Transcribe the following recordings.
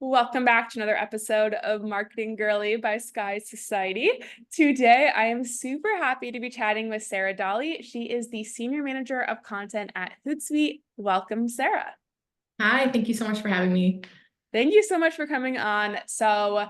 Welcome back to another episode of Marketing Girly by Sky Society. Today, I am super happy to be chatting with Sarah Dawley. She is the Senior Manager of Content at Hootsuite. Welcome, Sarah. Hi, thank you so much for having me. Thank you so much for coming on. So,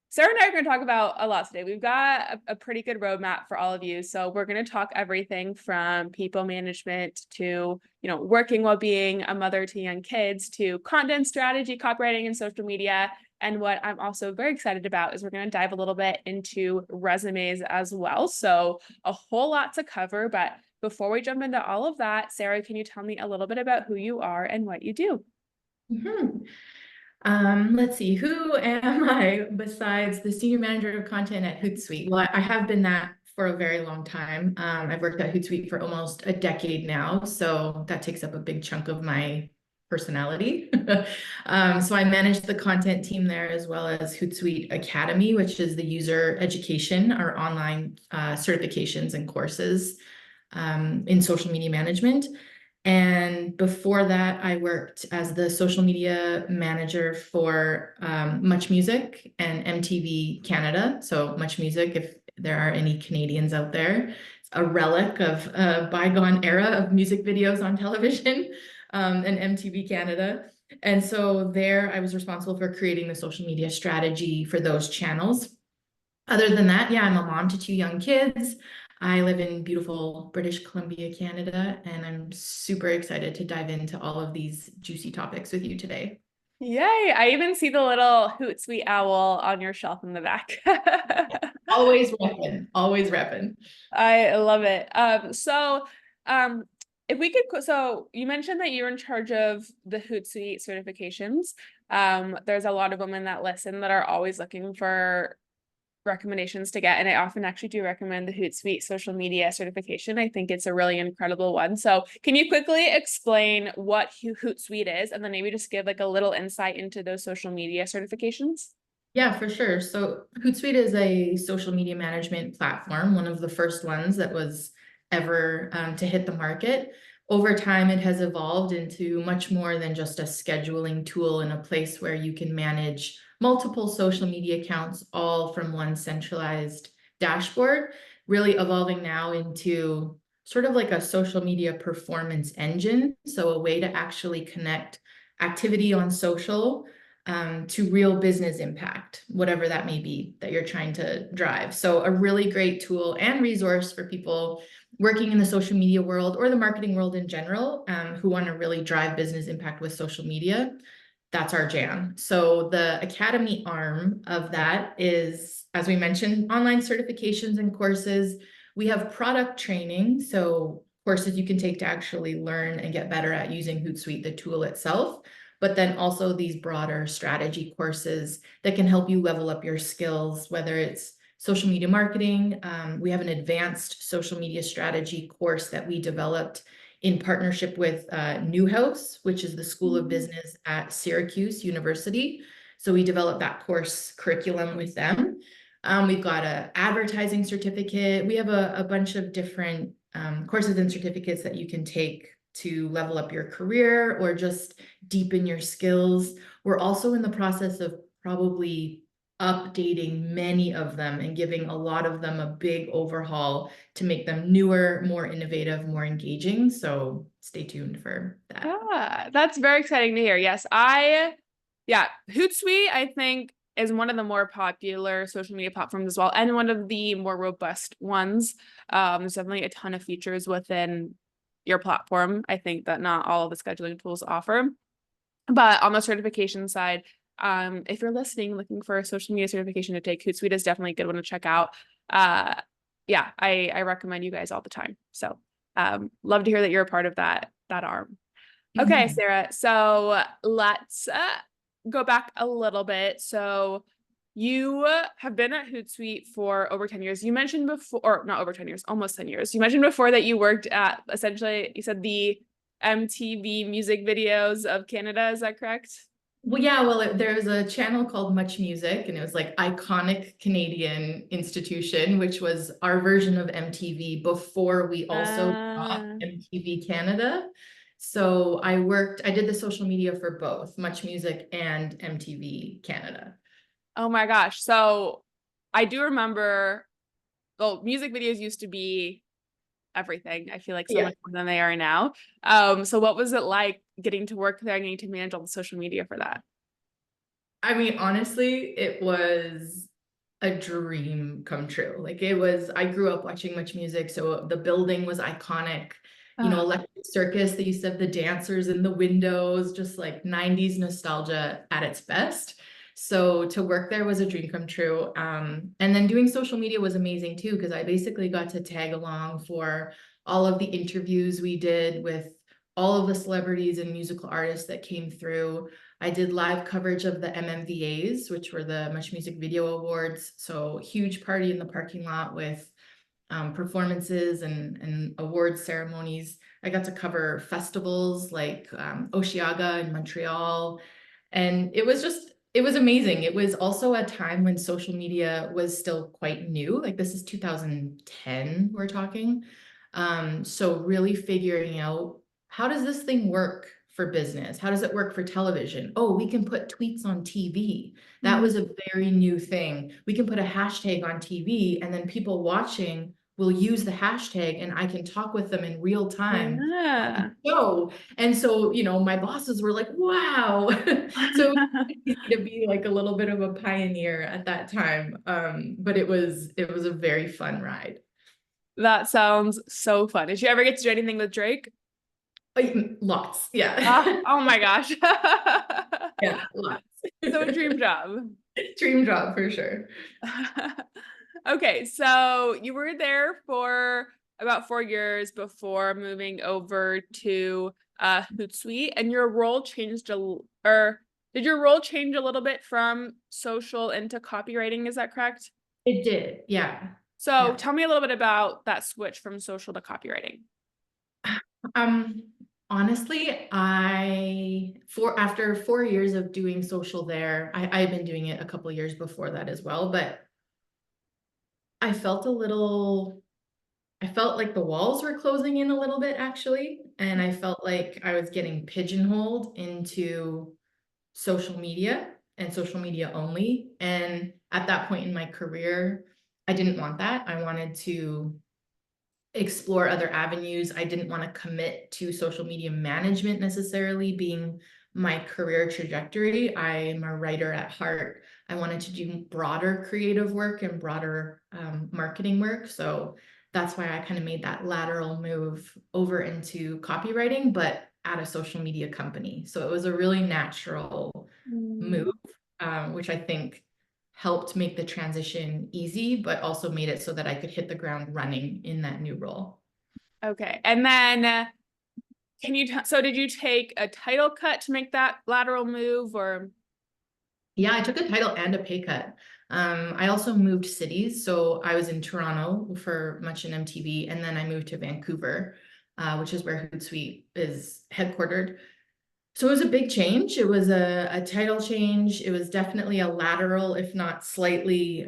Sarah and I are going to talk about a lot today. We've got a pretty good roadmap for all of you. So we're going to talk everything from people management to, working while being a mother to young kids to content strategy, copywriting, and social media. And what I'm also very excited about is we're going to dive a little bit into resumes as well. So a whole lot to cover. But before we jump into all of that, Sarah, can you tell me a little bit about who you are and what you do? Let's see, who am I besides the Senior Manager of Content at Hootsuite? Well, I have been that for a very long time. I've worked at Hootsuite for almost a decade now, so that takes up a big chunk of my personality. So I manage the content team there as well as Hootsuite Academy, which is the user education, our online certifications and courses in social media management. And before that, I worked as the social media manager for Much Music and MTV Canada. So Much Music, if there are any Canadians out there, it's a relic of a bygone era of music videos on television, and MTV Canada. And so there I was responsible for creating the social media strategy for those channels. Other than that, yeah, I'm a mom to two young kids. I live in beautiful British Columbia, Canada, and I'm super excited to dive into all of these juicy topics with you today. Yay! I even see the little Hootsuite owl on your shelf in the back. Always repping, always repping. I love it. Um, if we could, so you mentioned that you're in charge of the Hootsuite certifications. There's a lot of women that listen that are always looking for recommendations to get, and I often actually do recommend the Hootsuite social media certification. I think it's a really incredible one. So can you quickly explain what Hootsuite is, and then maybe just give like a little insight into those social media certifications? Yeah, for sure. So Hootsuite is a social media management platform, one of the first ones that was ever to hit the market. Over time, it has evolved into much more than just a scheduling tool and a place where you can manage multiple social media accounts all from one centralized dashboard, really evolving now into sort of like a social media performance engine. So a way to actually connect activity on social to real business impact, whatever that may be that you're trying to drive. So a really great tool and resource for people working in the social media world or the marketing world in general, who want to really drive business impact with social media. That's our jam. So the Academy arm of that is, as we mentioned, online certifications and courses. We have product training, so courses you can take to actually learn and get better at using Hootsuite, the tool itself, but then also these broader strategy courses that can help you level up your skills, whether it's social media marketing. We have an advanced social media strategy course that we developed in partnership with Newhouse, which is the School of Business at Syracuse University. So we developed that course curriculum with them. We've got an advertising certificate. We have a bunch of different courses and certificates that you can take to level up your career or just deepen your skills. We're also in the process of probably updating many of them and giving a lot of them a big overhaul to make them newer, more innovative, more engaging. So stay tuned for that. Ah, that's very exciting to hear. Yes, yeah, Hootsuite, I think, is one of the more popular social media platforms as well, and one of the more robust ones. There's definitely a ton of features within your platform, I think, that not all of the scheduling tools offer. But on the certification side, if you're listening, looking for a social media certification to take, Hootsuite is definitely a good one to check out. Yeah, I recommend you guys all the time. So love to hear that you're a part of that arm. Okay, Mhm. Sarah. So let's go back a little bit. So you have been at Hootsuite for over 10 years. You mentioned before, or not over 10 years, almost 10 years. You mentioned before that you worked at essentially, you said the MTV music videos of Canada. Is that correct? Well, yeah, there was a channel called Much Music, and it was like iconic Canadian institution, which was our version of MTV before we also got Uh, MTV Canada. So I did the social media for both Much Music and MTV Canada. Oh my gosh. So I do remember, well, music videos used to be everything. I feel like so Yeah. much more than they are now. So what was it like getting to work there and getting to manage all the social media for that? I mean, honestly, it was a dream come true. Like it was, I grew up watching Much Music, so the building was iconic. You know, Ah, Electric Circus, they used to have the dancers in the windows, just like 90s nostalgia at its best. So to work there was a dream come true. And then doing social media was amazing too, because I basically got to tag along for all of the interviews we did with all of the celebrities and musical artists that came through. I did live coverage of the MMVAs, which were the Much Music Video Awards. So huge party in the parking lot with performances and award ceremonies. I got to cover festivals like Osheaga in Montreal. And it was amazing. It was also a time when social media was still quite new. Like this is 2010, we're talking. So really figuring out, how does this thing work for business? How does it work for television? Oh, we can put tweets on TV. That mm, was a very new thing. We can put a hashtag on TV and then people watching will use the hashtag and I can talk with them in real time on the yeah. show. And so, you know, my bosses were like, wow. So it was easy to be like a little bit of a pioneer at that time. But it was a very fun ride. That sounds so fun. Did you ever get to do anything with Drake? Lots. Yeah. Ah, oh my gosh. Yeah, lots. So dream job. Dream job for sure. Okay, so you were there for about 4 years before moving over to Hootsuite, and your role changed or did your role change a little bit from social into copywriting? Is that correct? It did. Yeah. So Yeah. tell me a little bit about that switch from social to copywriting. Um, honestly, after 4 years of doing social there, I've been doing it a couple of years before that as well, but I felt a little, I felt like the walls were closing in a little bit actually, and I felt like I was getting pigeonholed into social media and social media only. And at that point in my career, I didn't want that. I wanted to explore other avenues. I didn't want to commit to social media management necessarily being my career trajectory. I am a writer at heart. I wanted to do broader creative work and broader marketing work. So that's why I kind of made that lateral move over into copywriting, but at a social media company. So it was a really natural move, Mm, which I think helped make the transition easy, but also made it so that I could hit the ground running in that new role. okay, and then so did you take a title cut to make that lateral move, or? Yeah, I took a title and a pay cut. I also moved cities. So I was in Toronto for much in MTV, and then I moved to Vancouver, which is where Hootsuite is headquartered. So it was a big change. It was a title change. It was definitely a lateral, if not slightly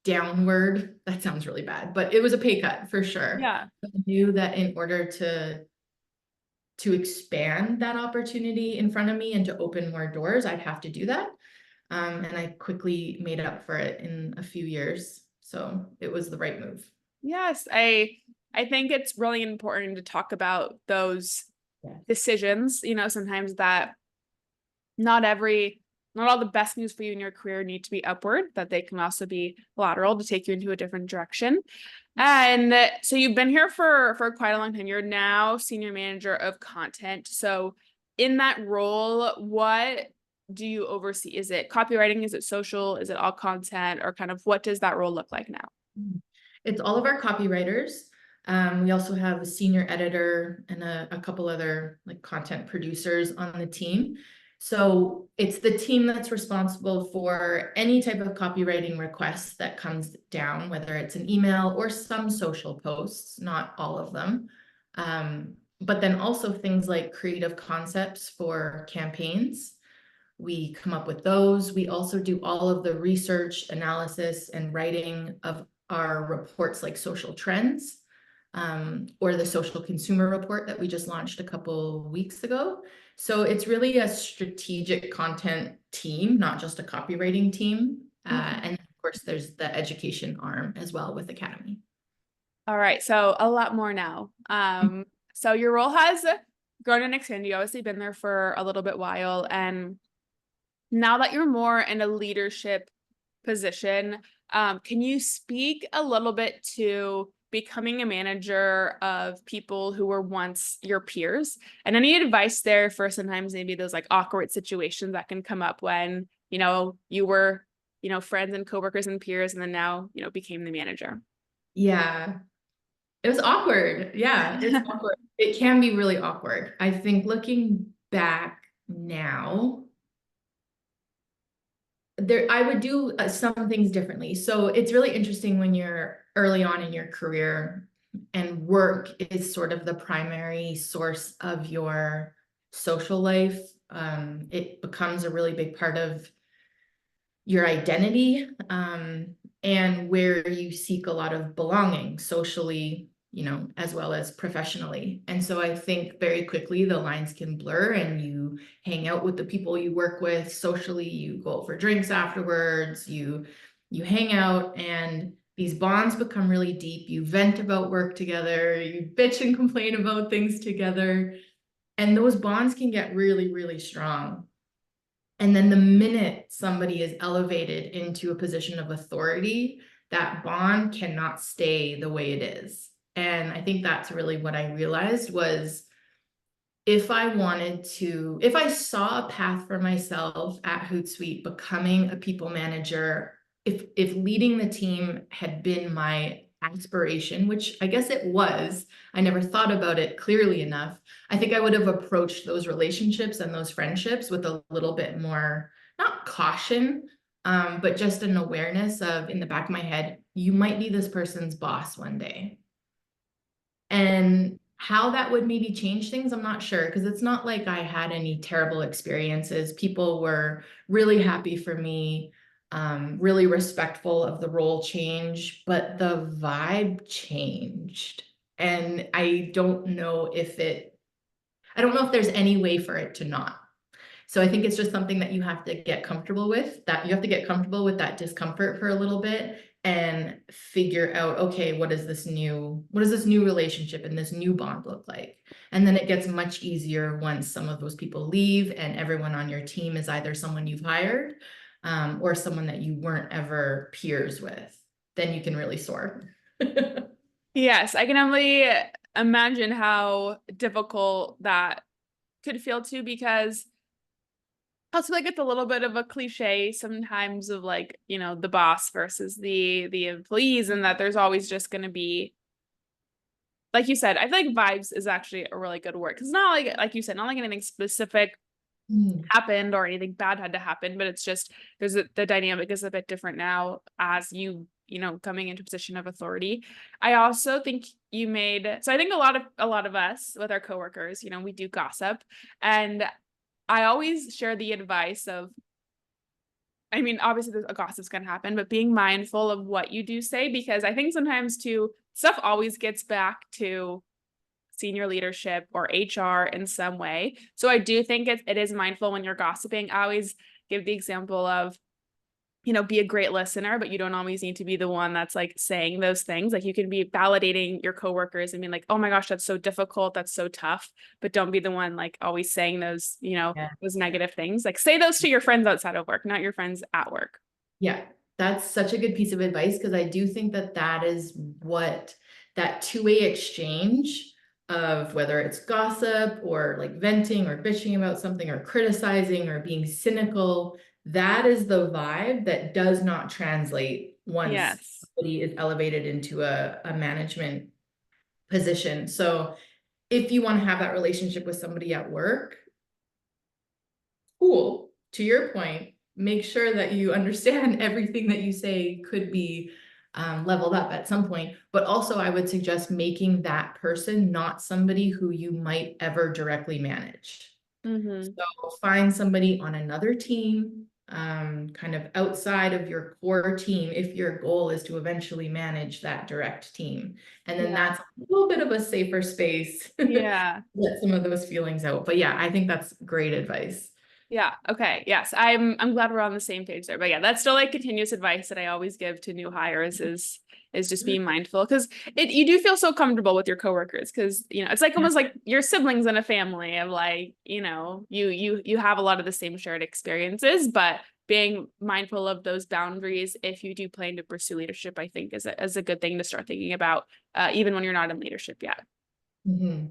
downward. That sounds really bad, but it was a pay cut for sure. Yeah. I knew that in order to expand that opportunity in front of me and to open more doors, I'd have to do that. And I quickly made up for it in a few years. So it was the right move. Yes, I think it's really important to talk about those Yeah. decisions. You know, sometimes that not every not all the best news for you in your career need to be upward, that they can also be lateral to take you into a different direction. And so you've been here for quite a long time. You're now senior manager of content. So in that role, what do you oversee? Is it copywriting? Is it social? Is it all content? Or kind of what does that role look like now? It's all of our copywriters. We also have a senior editor and a couple other like content producers on the team. So it's the team that's responsible for any type of copywriting request that comes down, whether it's an email or some social posts, not all of them. But then also things like creative concepts for campaigns. We come up with those. We also do all of the research, analysis, and writing of our reports like social trends. or the social consumer report that we just launched a couple weeks ago. So it's really a strategic content team, not just a copywriting team. And of course, there's the education arm as well with Academy. All right, so a lot more now. So your role has grown and expanded. You've obviously been there for a little bit while, and now that you're more in a leadership position, can you speak a little bit to becoming a manager of people who were once your peers? And any advice there for sometimes maybe those like awkward situations that can come up when, you were, friends and coworkers and peers, and then now, became the manager. Yeah, it was awkward. Yeah, it's awkward. It can be really awkward. I think looking back now, I would do some things differently. So it's really interesting when you're early on in your career and work is sort of the primary source of your social life. It becomes a really big part of your identity, and where you seek a lot of belonging socially, as well as professionally. And so I think very quickly the lines can blur and you hang out with the people you work with socially, you go out for drinks afterwards, you hang out, and these bonds become really deep. You vent about work together, you bitch and complain about things together, and those bonds can get really, really strong. And then the minute somebody is elevated into a position of authority, that bond cannot stay the way it is. And I think that's really what I realized was, if I saw a path for myself at Hootsuite becoming a people manager, if leading the team had been my aspiration, which I guess it was, I never thought about it clearly enough. I think I would have approached those relationships and those friendships with a little bit more, not caution, but just an awareness of, in the back of my head, you might be this person's boss one day. And how that would maybe change things, I'm not sure, because it's not like I had any terrible experiences. People were really happy for me, really respectful of the role change, but the vibe changed. And I don't know if there's any way for it to not. So I think it's just something that you have to get comfortable with, that you have to get comfortable with that discomfort for a little bit and figure out, okay, what does this new relationship and this new bond look like? And then it gets much easier once some of those people leave and everyone on your team is either someone you've hired, or someone that you weren't ever peers with. Then you can really soar. Yes, I can only imagine how difficult that could feel too, because also like it's a little bit of a cliche sometimes of like, the boss versus the employees, and that there's always just going to be, like you said, I feel like vibes is actually a really good word, because it's not like you said, not like anything specific happened or anything bad had to happen, but it's just the dynamic is a bit different now as coming into a position of authority. I also think I think a lot of us with our coworkers, we do gossip, and I always share the advice of, I mean, obviously there's a gossip's gonna happen, but being mindful of what you do say, because I think sometimes too, stuff always gets back to senior leadership or HR in some way. So I do think it is mindful when you're gossiping. I always give the example of, be a great listener, but you don't always need to be the one that's like saying those things. Like you can be validating your coworkers and being like, oh my gosh, that's so difficult. That's so tough. But don't be the one like always saying those, Yeah. those negative things. Like say those to your friends outside of work, not your friends at work. Yeah, that's such a good piece of advice, because I do think that is what that two-way exchange of, whether it's gossip or like venting or bitching about something or criticizing or being cynical, that is the vibe that does not translate once Yes. somebody is elevated into a management position. So if you want to have that relationship with somebody at work, cool. To your point, make sure that you understand everything that you say could be leveled up at some point. But also, I would suggest making that person not somebody who you might ever directly manage. Mm-hmm. So find somebody on another team kind of outside of your core team if your goal is to eventually manage that direct team. And then Yeah. that's a little bit of a safer space. Yeah. Let some of those feelings out. But yeah, I think that's great advice. Yeah. Okay. Yes. I'm glad we're on the same page there. But yeah, that's still like continuous advice that I always give to new hires is just being mindful because it you do feel so comfortable with your coworkers because it's like almost like your siblings in a family of like, you have a lot of the same shared experiences, but being mindful of those boundaries if you do plan to pursue leadership, I think is a good thing to start thinking about, even when you're not in leadership yet. Mhm.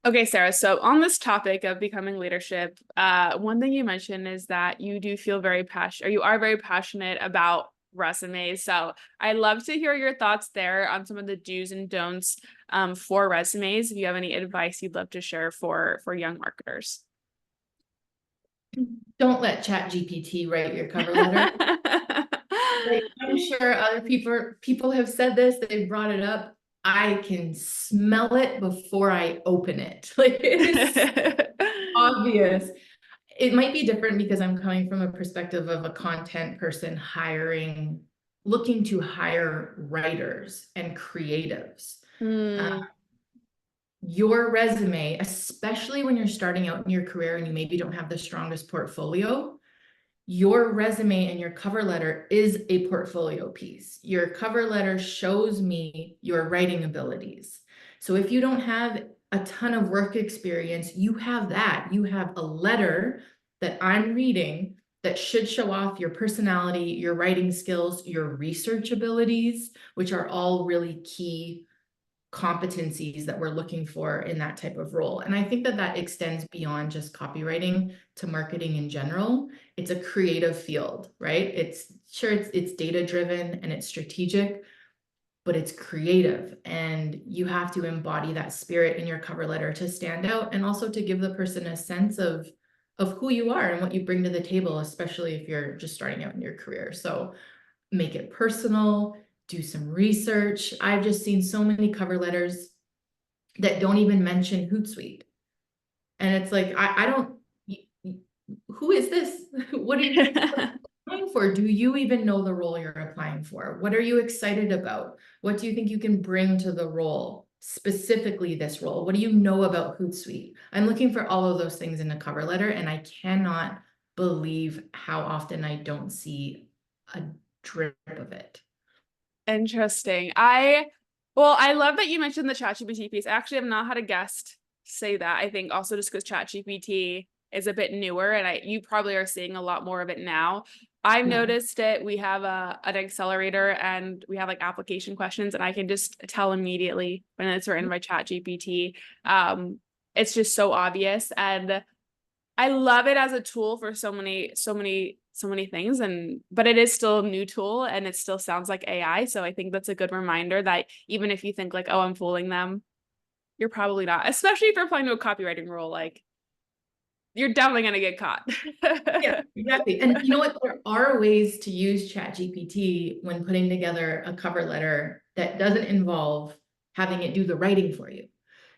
Okay, Sarah. So on this topic of becoming leadership, one thing you mentioned is that you do feel very passionate, or you are very passionate about resumes. So I'd love to hear your thoughts there on some of the do's and don'ts, for resumes. If you have any advice you'd love to share for young marketers. Don't let Chat GPT write your cover letter. Like, I'm sure other people have said this, they've brought it up. I can smell it before I open it. Like, it is obvious. It might be different because I'm coming from a perspective of a content person looking to hire writers and creatives. Hmm. Your resume, especially when you're starting out in your career and you maybe don't have the strongest portfolio, your resume and your cover letter is a portfolio piece. Your cover letter shows me your writing abilities. So if you don't have a ton of work experience, you have that. You have a letter that I'm reading that should show off your personality, your writing skills, your research abilities, which are all really key competencies that we're looking for in that type of role. And I think that that extends beyond just copywriting to marketing in general. It's a creative field, right? It's sure it's data driven and it's strategic, but it's creative, and you have to embody that spirit in your cover letter to stand out and also to give the person a sense of who you are and what you bring to the table, especially if you're just starting out in your career. So make it personal, do some research. I've just seen so many cover letters that don't even mention Hootsuite. And it's like, I don't, who is this? What are you applying for? Do you even know the role you're applying for? What are you excited about? What do you think you can bring to the role? Specifically this role. What do you know about Hootsuite? I'm looking for all of those things in a cover letter, and I cannot believe how often I don't see a drip of it. Interesting. I love that you mentioned the ChatGPT piece. I actually have not had a guest say that. I think also just because ChatGPT is a bit newer and you probably are seeing a lot more of it now. I've Yeah. noticed it. We have an accelerator and we have like application questions, and I can just tell immediately when it's written by ChatGPT. It's just so obvious. And I love it as a tool for so many things, but it is still a new tool and it still sounds like AI. So I think that's a good reminder that even if you think like, oh, I'm fooling them, you're probably not, especially if you're applying to a copywriting role, like you're definitely gonna get caught. Yeah, exactly. And you know what? There are ways to use ChatGPT when putting together a cover letter that doesn't involve having it do the writing for you.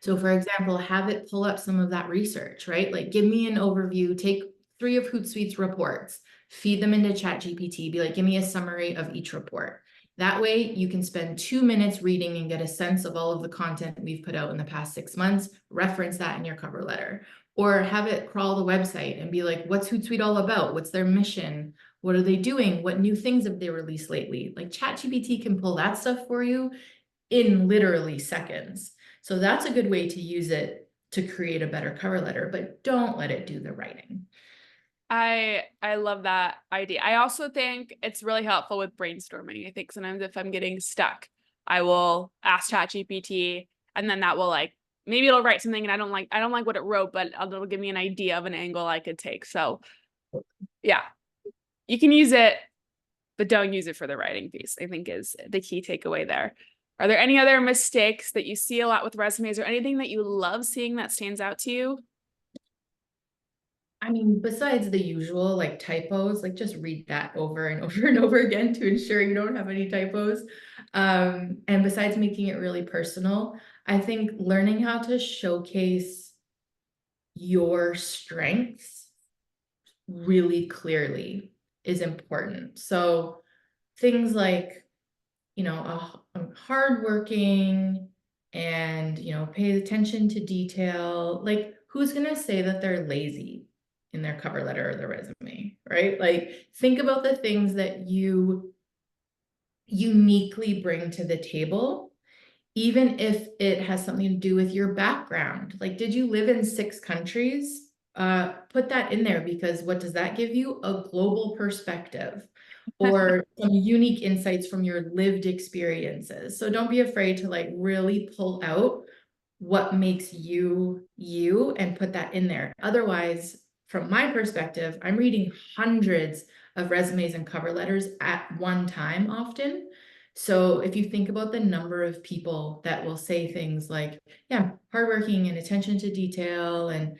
So for example, have it pull up some of that research, right? Like give me an overview, take 3 of Hootsuite's reports, feed them into ChatGPT, be like, give me a summary of each report. That way you can spend 2 minutes reading and get a sense of all of the content we've put out in the past 6 months, reference that in your cover letter. Or have it crawl the website and be like, what's Hootsuite all about? What's their mission? What are they doing? What new things have they released lately? Like ChatGPT can pull that stuff for you in literally seconds. So that's a good way to use it to create a better cover letter, but don't let it do the writing. I love that idea. I also think it's really helpful with brainstorming. I think sometimes if I'm getting stuck, I will ask ChatGPT, and then that will like maybe it'll write something and I don't like what it wrote, but it'll give me an idea of an angle I could take. So yeah, you can use it, but don't use it for the writing piece, I think is the key takeaway there. Are there any other mistakes that you see a lot with resumes or anything that you love seeing that stands out to you? I mean, besides the usual like typos, like just read that over and over and over again to ensure you don't have any typos. And besides making it really personal, I think learning how to showcase your strengths really clearly is important. So things like, hardworking and, pay attention to detail. Like, who's going to say that they're lazy in their cover letter or their resume, right? Like, think about the things that you uniquely bring to the table, even if it has something to do with your background. Like, did you live in 6 countries? Put that in there, because what does that give you? A global perspective or some unique insights from your lived experiences. So don't be afraid to like really pull out what makes you you and put that in there. Otherwise, from my perspective, I'm reading hundreds of resumes and cover letters at one time often. So if you think about the number of people that will say things like, yeah, hardworking and attention to detail and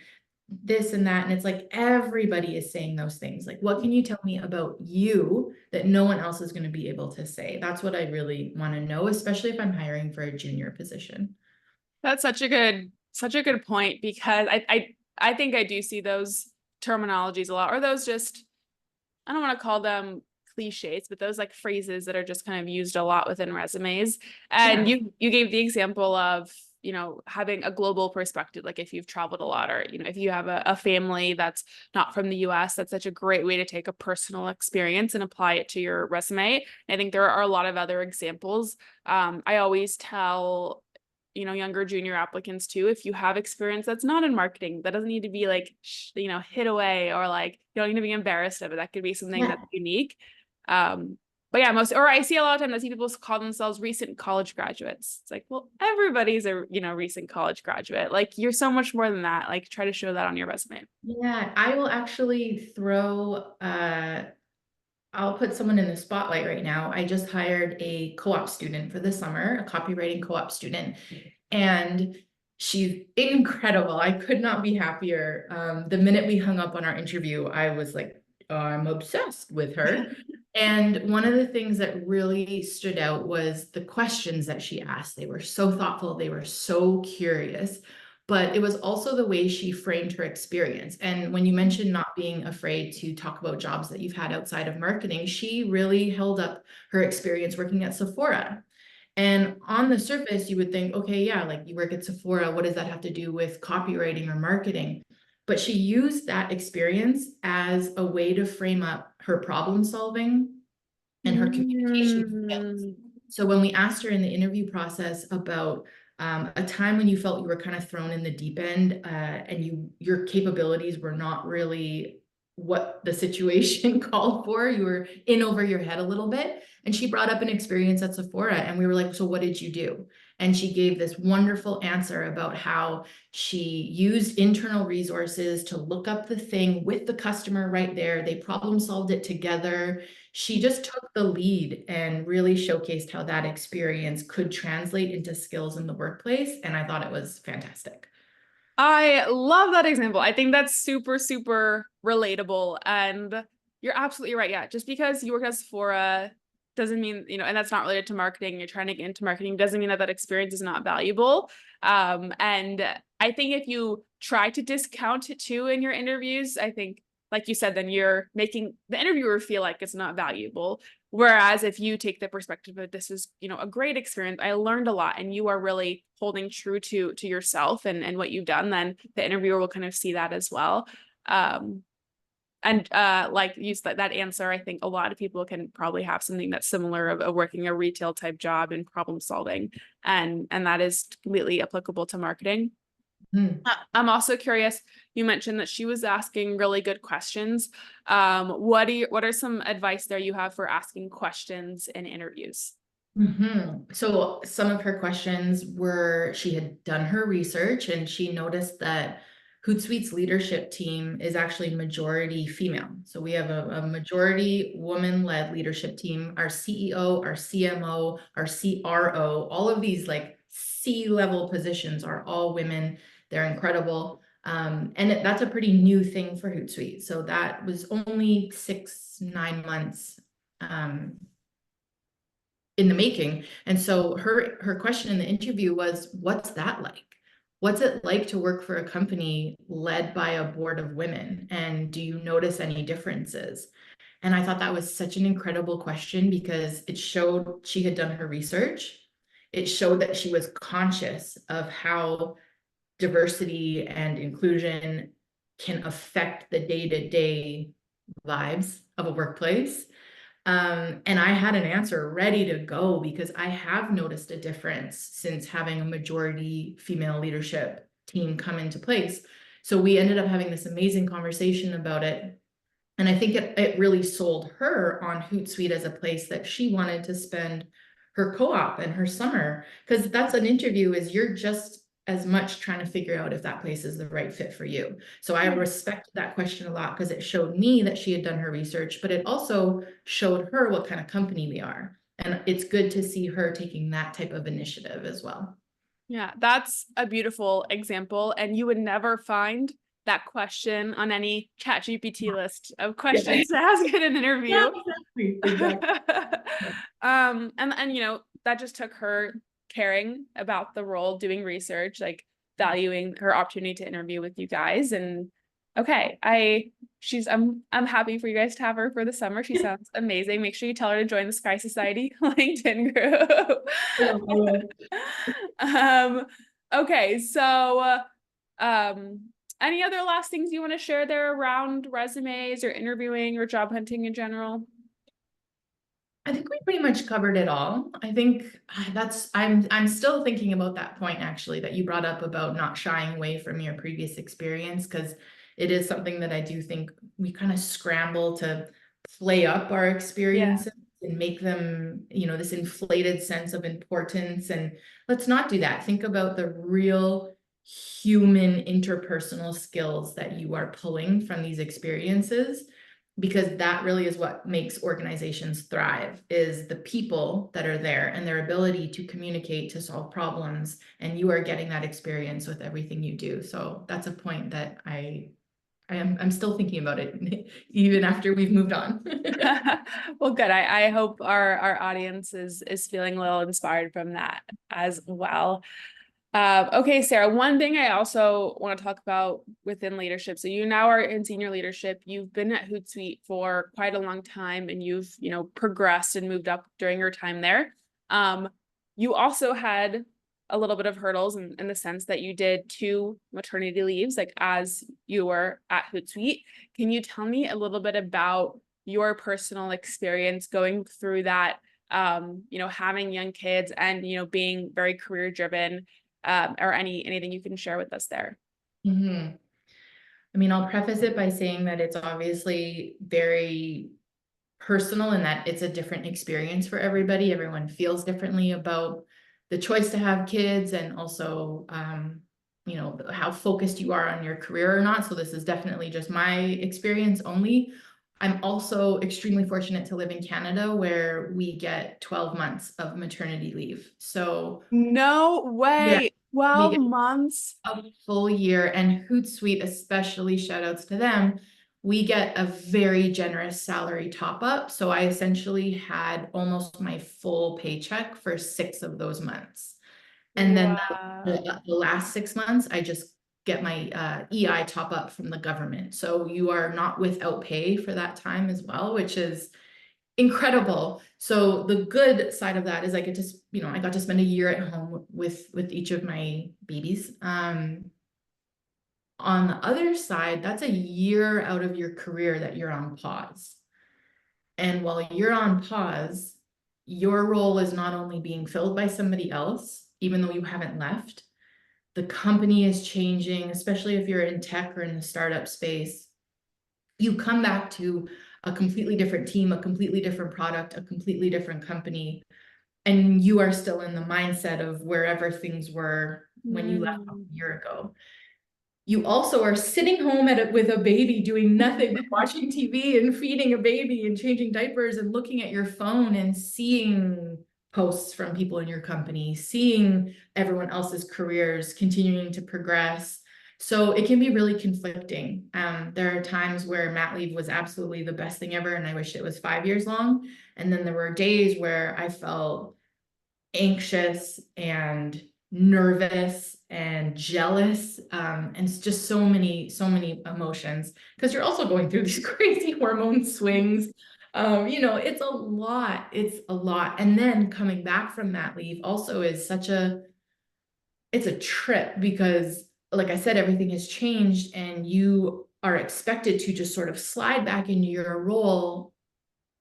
this and that, and it's like everybody is saying those things. Like, what can you tell me about you that no one else is going to be able to say? That's what I really want to know, especially if I'm hiring for a junior position. That's such a good point, because I think I do see those terminologies a lot, or those just, I don't want to call them cliches, but those like phrases that are just kind of used a lot within resumes. And Yeah. you gave the example of, having a global perspective, like if you've traveled a lot, or, if you have a family that's not from the US, that's such a great way to take a personal experience and apply it to your resume. And I think there are a lot of other examples. I always tell younger junior applicants too, if you have experience that's not in marketing, that doesn't need to be like hid away, or like you don't need to be embarrassed of it. That could be something Yeah. that's unique. But yeah, I see a lot of times I see people call themselves recent college graduates. It's like, well, everybody's a recent college graduate. Like, you're so much more than that. Like, try to show that on your resume. Yeah, I will actually throw I'll put someone in the spotlight right now. I just hired a co-op student for the summer, a copywriting co-op student, and she's incredible. I could not be happier. The minute we hung up on our interview, I was like, oh, I'm obsessed with her. And one of the things that really stood out was the questions that she asked. They were so thoughtful, they were so curious, but it was also the way she framed her experience. And when you mentioned not being afraid to talk about jobs that you've had outside of marketing, she really held up her experience working at Sephora. And on the surface, you would think, okay, yeah, like you work at Sephora, what does that have to do with copywriting or marketing? But she used that experience as a way to frame up her problem solving and her communication skills. Mm. So when we asked her in the interview process about a time when you felt you were kind of thrown in the deep end, and your capabilities were not really what the situation called for, you were in over your head a little bit. And she brought up an experience at Sephora, and we were like, so what did you do? And she gave this wonderful answer about how she used internal resources to look up the thing with the customer right there. They problem solved it together. She just took the lead and really showcased how that experience could translate into skills in the workplace. And I thought it was fantastic. I love that example. I think that's super, super relatable. And you're absolutely right. Yeah. Just because you work at Sephora doesn't mean, and that's not related to marketing, you're trying to get into marketing, doesn't mean that that experience is not valuable. And I think if you try to discount it too in your interviews, I think, like you said, then you're making the interviewer feel like it's not valuable. Whereas if you take the perspective of this is, a great experience, I learned a lot, and you are really holding true to yourself and what you've done, then the interviewer will kind of see that as well. And like you said, that answer, I think a lot of people can probably have something that's similar of working a retail type job and problem solving, and that is completely applicable to marketing. I'm also curious, you mentioned that she was asking really good questions. What are some advice there you have for asking questions in interviews? So some of her questions were, she had done her research and she noticed that Hootsuite's leadership team is actually majority female. So we have a majority woman-led leadership team. Our CEO, our CMO, our CRO, all of these like C-level positions are all women. They're incredible. And that's a pretty new thing for Hootsuite. So that was only 6, 9 months in the making. And so her question in the interview was, what's that like? What's it like to work for a company led by a board of women? And do you notice any differences? And I thought that was such an incredible question because it showed she had done her research. It showed that she was conscious of how diversity and inclusion can affect the day-to-day vibes of a workplace. And I had an answer ready to go because I have noticed a difference since having a majority female leadership team come into place. So we ended up having this amazing conversation about it. And I think it really sold her on Hootsuite as a place that she wanted to spend her co-op and her summer. Because that's an interview, is you're just as much trying to figure out if that place is the right fit for you. So I respect that question a lot because it showed me that she had done her research, but it also showed her what kind of company we are. And it's good to see her taking that type of initiative as well. Yeah, that's a beautiful example. And you would never find that question on any ChatGPT list of questions to ask in an interview. Yeah, exactly. And you know, that just took her caring about the role, doing research, like valuing her opportunity to interview with you guys. And okay, I'm happy for you guys to have her for the summer. She sounds amazing. Make sure you tell her to join the Sky Society LinkedIn group. Okay, so any other last things you want to share there around resumes or interviewing or job hunting in general? I think we pretty much covered it all. I think I'm still thinking about that point actually that you brought up about not shying away from your previous experience, because it is something that I do think we kind of scramble to play up our experiences and make them, this inflated sense of importance. And let's not do that. Think about the real human interpersonal skills that you are pulling from these experiences, because that really is what makes organizations thrive, is the people that are there and their ability to communicate, to solve problems. And you are getting that experience with everything you do. So that's a point that I'm still thinking about it even after we've moved on. Well, good. I hope our audience is feeling a little inspired from that as well. Okay, Sarah, one thing I also want to talk about within leadership. So you now are in senior leadership. You've been at Hootsuite for quite a long time and you've, progressed and moved up during your time there. You also had a little bit of hurdles in the sense that you did 2 maternity leaves, like as you were at Hootsuite. Can you tell me a little bit about your personal experience going through that, having young kids and, being very career driven? Or anything you can share with us there. Mm-hmm. I mean, I'll preface it by saying that it's obviously very personal and that it's a different experience for everybody. Everyone feels differently about the choice to have kids, and also, how focused you are on your career or not. So this is definitely just my experience only. I'm also extremely fortunate to live in Canada, where we get 12 months of maternity leave. So no way. yeah, 12 months. A full year. And Hootsuite, especially, shout outs to them, we get a very generous salary top up. So I essentially had almost my full paycheck for 6 of those months. And then Wow. the last 6 months, I just get my EI top up from the government. So you are not without pay for that time as well, which is incredible. So the good side of that is I get to, I got to spend a year at home with each of my babies. On the other side, that's a year out of your career that you're on pause. And while you're on pause, your role is not only being filled by somebody else, even though you haven't left, the company is changing, especially if you're in tech or in the startup space. You come back to a completely different team, a completely different product, a completely different company, and you are still in the mindset of wherever things were when you left a year ago. You also are sitting home with a baby doing nothing but watching TV and feeding a baby and changing diapers and looking at your phone and seeing posts from people in your company, seeing everyone else's careers continuing to progress. So it can be really conflicting. There are times where mat leave was absolutely the best thing ever, and I wish it was 5 years long. And then there were days where I felt anxious and nervous and jealous, and it's just so many emotions, because you're also going through these crazy hormone swings. It's a lot. And then coming back from that leave also is it's a trip, because like I said, everything has changed and you are expected to just sort of slide back into your role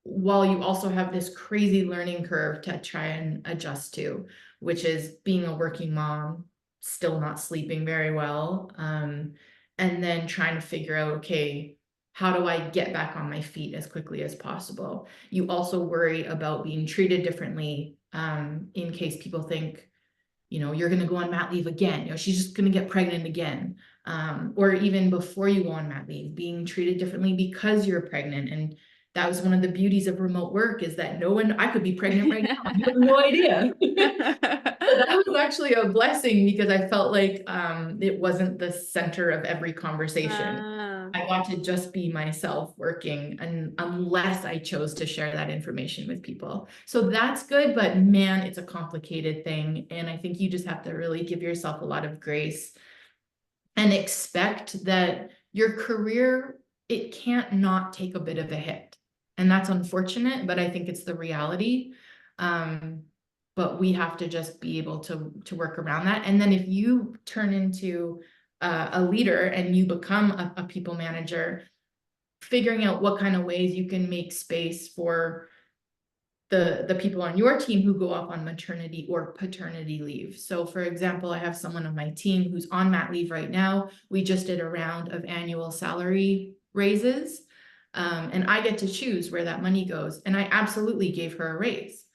while you also have this crazy learning curve to try and adjust to, which is being a working mom, still not sleeping very well, and then trying to figure out, okay, how do I get back on my feet as quickly as possible? You also worry about being treated differently, in case people think, you're going to go on mat leave again. She's just going to get pregnant again. Or even before you go on mat leave, being treated differently because you're pregnant. And that was one of the beauties of remote work, is that I could be pregnant right now. You have no idea. So that was actually a blessing, because I felt like it wasn't the center of every conversation. Ah. I got to just be myself working, and unless I chose to share that information with people. So that's good, but man, it's a complicated thing. And I think you just have to really give yourself a lot of grace and expect that your career, it can't not take a bit of a hit. And that's unfortunate, but I think it's the reality. But we have to just be able to work around that. And then if you turn into a leader and you become a people manager, figuring out what kind of ways you can make space for the people on your team who go off on maternity or paternity leave. So for example, I have someone on my team who's on mat leave right now. We just did a round of annual salary raises, and I get to choose where that money goes. And I absolutely gave her a raise,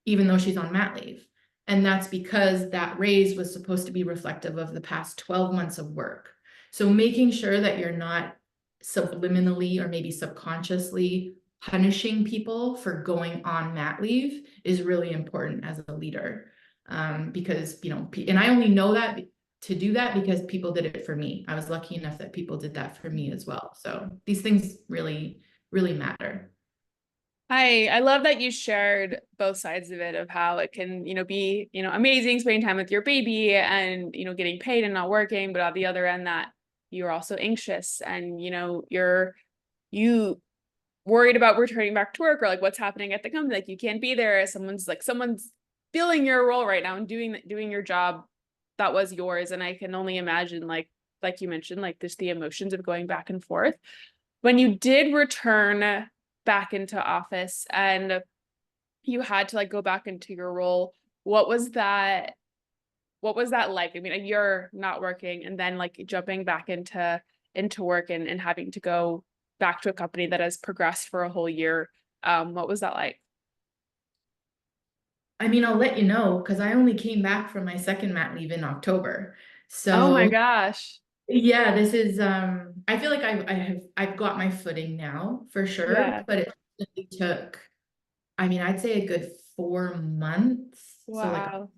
even though she's on mat leave. And that's because that raise was supposed to be reflective of the past 12 months of work. So making sure that you're not subliminally or maybe subconsciously punishing people for going on mat leave is really important as a leader. Because, and I only know that to do that because people did it for me. I was lucky enough that people did that for me as well. So these things really, really matter. I love that you shared both sides of it, of how it can, be, amazing spending time with your baby and, getting paid and not working, but on the other end that you're also anxious and, you worried about returning back to work, or like what's happening at the company. Like you can't be there. Someone's filling your role right now and doing your job that was yours. And I can only imagine, like you mentioned, like just the emotions of going back and forth. When you did return back into office and you had to like go back into your role, what was that like? I mean, you're not working and then like jumping back into work and having to go back to a company that has progressed for a whole year. What was that like? I mean, I'll let you know, because I only came back from my second mat leave in October. Oh my So gosh. yeah, this is I feel like I've got my footing now for sure, Yeah. but it really took, I mean, I'd say a good 4 months. So like Wow.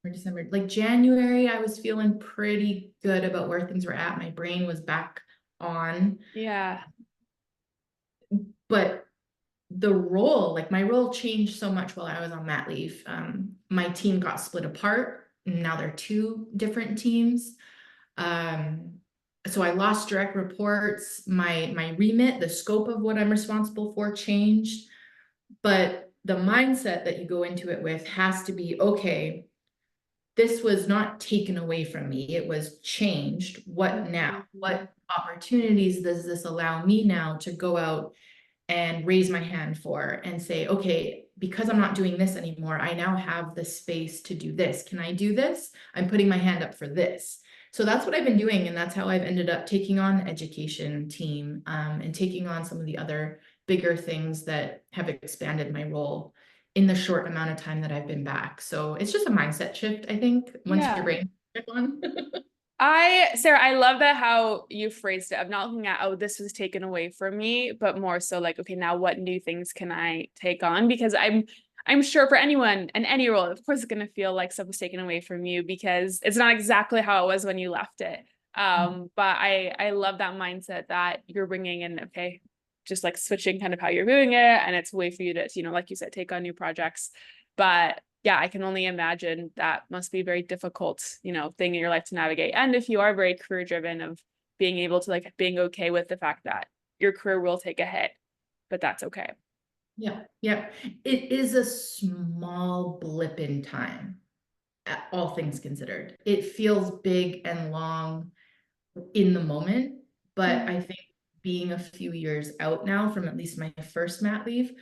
December, like January, I was feeling pretty good about where things were at. My brain was back on, Yeah. but my role changed so much while I was on mat leave. My team got split apart. Now they're two different teams. Um, so I lost direct reports. My remit, the scope of what I'm responsible for changed, but the mindset that you go into it with has to be, okay, this was not taken away from me. It was changed. What now? What opportunities does this allow me now to go out and raise my hand for and say, okay, because I'm not doing this anymore, I now have the space to do this. Can I do this? I'm putting my hand up for this. So that's what I've been doing. And that's how I've ended up taking on the education team, and taking on some of the other bigger things that have expanded my role in the short amount of time that I've been back. So it's just a mindset shift, I think, once your Yeah. brain on. Sarah, I love that how you phrased it. I'm not looking at, oh, this was taken away from me, but more so like, okay, now what new things can I take on? Because I'm sure for anyone in any role, of course, it's going to feel like stuff was taken away from you because it's not exactly how it was when you left it. But I love that mindset that you're bringing in, okay, just like switching kind of how you're doing it. And it's a way for you to, like you said, take on new projects. But yeah, I can only imagine that must be a very difficult, thing in your life to navigate. And if you are very career driven, of being able to like being okay with the fact that your career will take a hit, but that's okay. Yeah, yeah. It is a small blip in time, all things considered. It feels big and long in the moment, but I think being a few years out now from at least my first mat leave,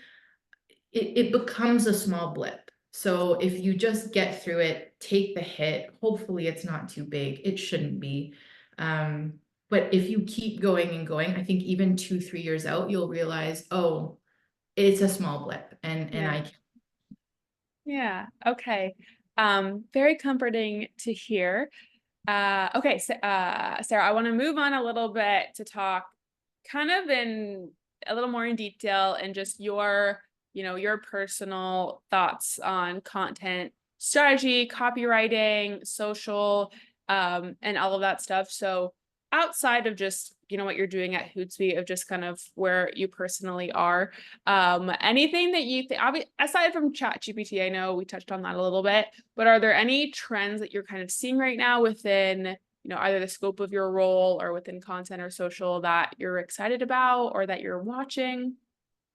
it becomes a small blip. So if you just get through it, take the hit, hopefully it's not too big. It shouldn't be. Um, but if you keep going and going, I think even 2, 3 years out, you'll realize, oh, it's a small blip, and Yeah. I can. Yeah. Okay. Very comforting to hear. Okay, so, Sarah, I want to move on a little bit to talk kind of in a little more in detail and just your personal thoughts on content strategy, copywriting, social, and all of that stuff. So outside of just, what you're doing at Hootsuite, of just kind of where you personally are, anything that you think, aside from ChatGPT, I know we touched on that a little bit, but are there any trends that you're kind of seeing right now within, either the scope of your role or within content or social that you're excited about or that you're watching?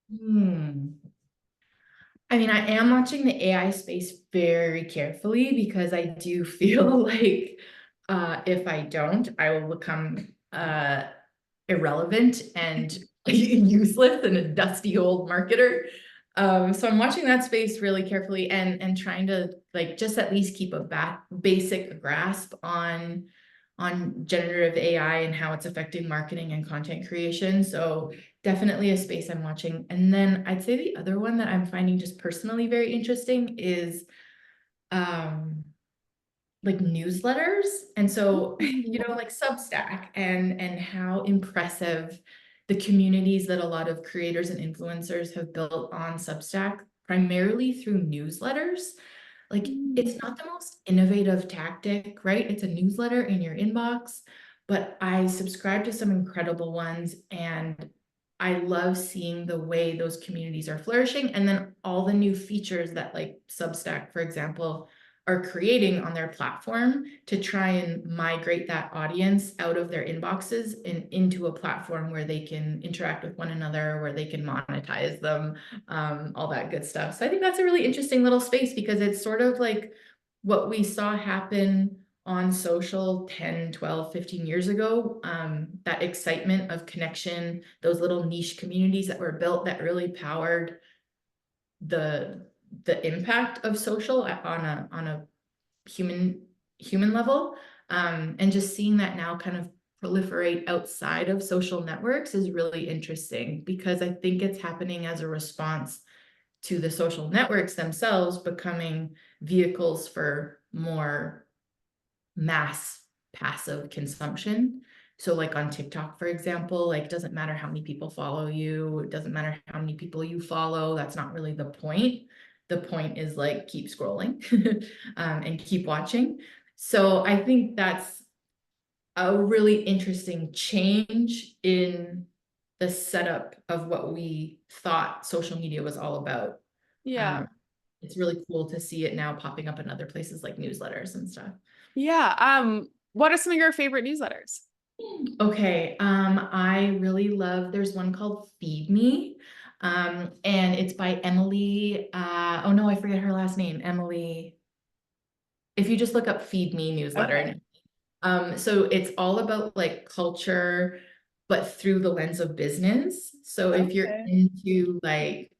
Hmm. I mean, I am watching the AI space very carefully because I do feel like if I don't, I will become irrelevant and useless and a dusty old marketer. So I'm watching that space really carefully and trying to like just at least keep a basic grasp on generative AI and how it's affecting marketing and content creation. So definitely a space I'm watching. And then I'd say the other one that I'm finding just personally very interesting is um like newsletters. And so, like Substack and how impressive the communities that a lot of creators and influencers have built on Substack, primarily through newsletters. Like it's not the most innovative tactic, right? It's a newsletter in your inbox, but I subscribe to some incredible ones and I love seeing the way those communities are flourishing and then all the new features that like Substack, for example, are creating on their platform to try and migrate that audience out of their inboxes and into a platform where they can interact with one another, where they can monetize them, all that good stuff. So I think that's a really interesting little space because it's sort of like what we saw happen on social 10, 12, 15 years ago. That excitement of connection, those little niche communities that were built that really powered the impact of social on a human level. And just seeing that now kind of proliferate outside of social networks is really interesting because I think it's happening as a response to the social networks themselves becoming vehicles for more mass passive consumption. So like on TikTok, for example, like doesn't matter how many people follow you, it doesn't matter how many people you follow. That's not really the point. The point is like keep scrolling and keep watching. So I think that's a really interesting change in the setup of what we thought social media was all about. Yeah. Um, it's really cool to see it now popping up in other places like newsletters and stuff. Yeah. What are some of your favorite newsletters? Okay, I really love, there's one called Feed Me, and it's by Emily, oh no, I forget her last name, Emily. If you just look up Feed Me Okay. newsletter, so it's all about like culture, but through the lens of business. So if you're Okay. into like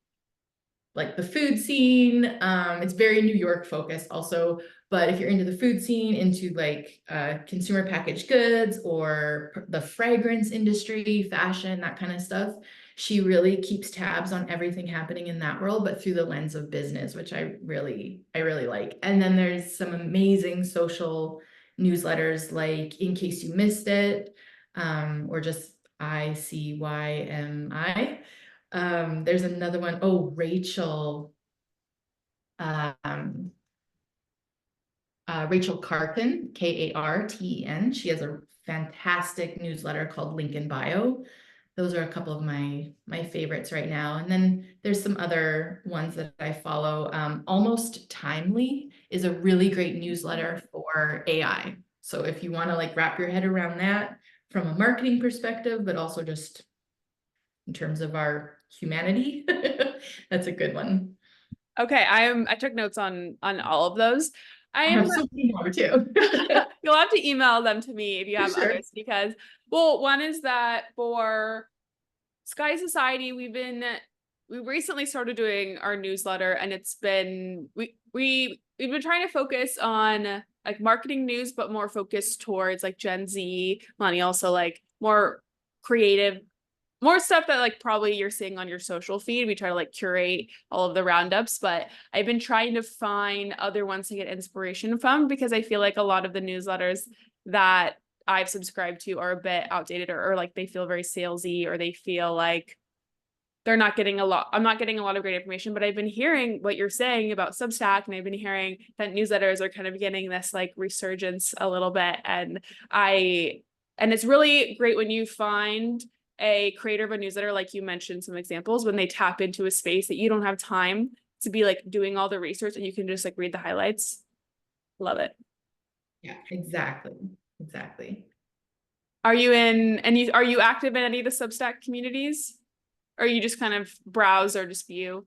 the food scene. It's very New York focused also, but if you're into the food scene, into like consumer packaged goods or the fragrance industry, fashion, that kind of stuff, she really keeps tabs on everything happening in that world, but through the lens of business, which I really like. And then there's some amazing social newsletters like In Case You Missed It, or just ICYMI. There's another one. Oh, um, Rachel Carton, Karten. She has a fantastic newsletter called Link in Bio. those are a couple of my favorites right now. And then there's some other ones that I follow. Almost Timely is a really great newsletter for AI. So if you want to like wrap your head around that from a marketing perspective, but also just in terms of our humanity, that's a good one. Okay, I took notes on all of those. I I am have so many more too. you'll have to email them to me if you have Sure. others because well, one is that for Sky Society, we recently started doing our newsletter and it's been we've been trying to focus on like marketing news, but more focused towards like Gen Z, millennials, so like more creative, more stuff that like probably you're seeing on your social feed. We try to like curate all of the roundups, but I've been trying to find other ones to get inspiration from because I feel like a lot of the newsletters that I've subscribed to are a bit outdated or like they feel very salesy or they feel like they're not getting a lot. I'm not getting a lot of great information, but I've been hearing what you're saying about Substack and I've been hearing that newsletters are kind of getting this like resurgence a little bit. And it's really great when you find a creator of a newsletter, like you mentioned some examples, when they tap into a space that you don't have time to be like doing all the research and you can just like read the highlights. Love it. Yeah, exactly. Exactly. Are you are you active in any of the Substack communities? Or you just kind of browse or just view?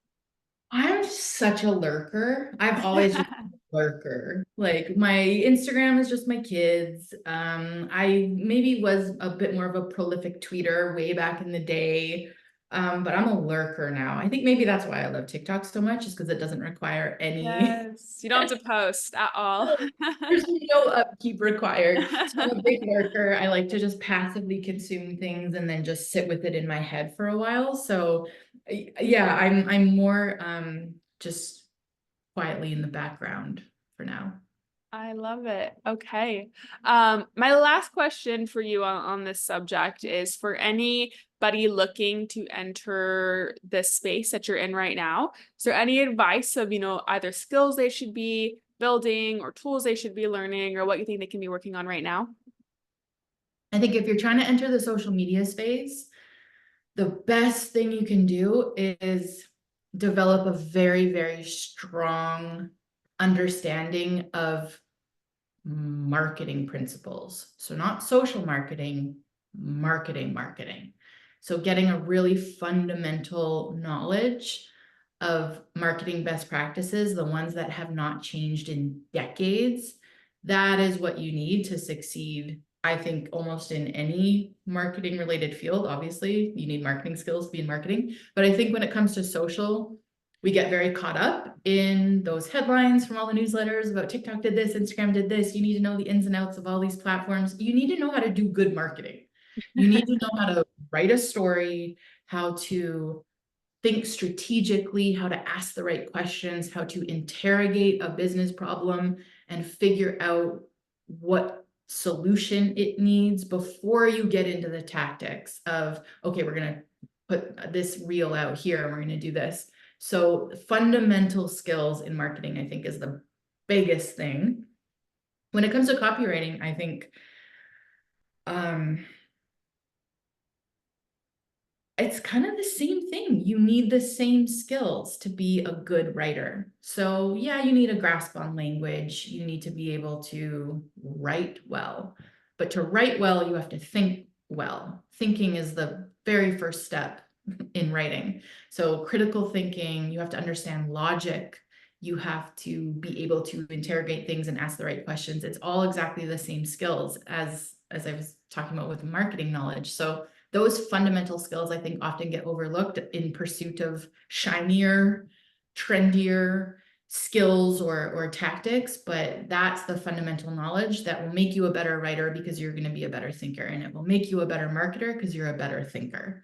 I'm such a lurker. I've always just been a lurker. Like my Instagram is just my kids. I maybe was a bit more of a prolific tweeter way back in the day. But I'm a lurker now. I think maybe that's why I love TikTok so much, is because it doesn't require any Yes, you don't have to post at all. there's no upkeep required. So I'm a big lurker. I like to just passively consume things and then just sit with it in my head for a while. So yeah, I'm more just quietly in the background for now. I love it. Okay. My last question for you on this subject is for anybody looking to enter this space that you're in right now. Is there any advice of, either skills they should be building or tools they should be learning or what you think they can be working on right now? I think if you're trying to enter the social media space, the best thing you can do is develop a very, very strong understanding of marketing principles. So not social marketing, marketing. So getting a really fundamental knowledge of marketing best practices, the ones that have not changed in decades, that is what you need to succeed. I think almost in any marketing related field. Obviously, you need marketing skills to be in marketing. But I think when it comes to social, we get very caught up in those headlines from all the newsletters about TikTok did this, Instagram did this. You need to know the ins and outs of all these platforms. You need to know how to do good marketing. You need to know how to write a story, how to think strategically, how to ask the right questions, how to interrogate a business problem and figure out what solution it needs before you get into the tactics of, okay, we're going to put this reel out here and we're going to do this. So fundamental skills in marketing, I think, is the biggest thing. When it comes to copywriting, I think it's kind of the same thing. You need the same skills to be a good writer. So yeah, you need a grasp on language. You need to be able to write well. But to write well, you have to think well. Thinking is the very first step in writing. So critical thinking, you have to understand logic. You have to be able to interrogate things and ask the right questions. It's all exactly the same skills as I was talking about with marketing knowledge. So those fundamental skills, I think, often get overlooked in pursuit of shinier, trendier skills or tactics, but that's the fundamental knowledge that will make you a better writer because you're going to be a better thinker, and it will make you a better marketer because you're a better thinker.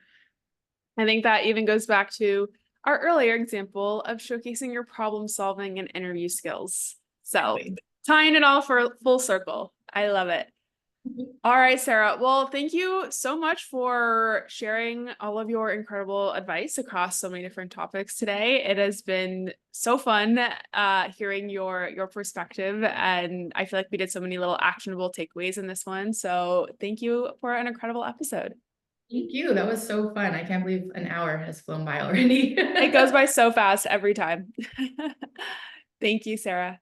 I think that even goes back to our earlier example of showcasing your problem solving and interview skills. So tying it all for full circle. I love it. All right, Sarah. Well, thank you so much for sharing all of your incredible advice across so many different topics today. It has been so fun hearing your perspective, and I feel like we did so many little actionable takeaways in this one. So thank you for an incredible episode. Thank you. That was so fun. I can't believe an hour has flown by already. It goes by so fast every time. Thank you, Sarah.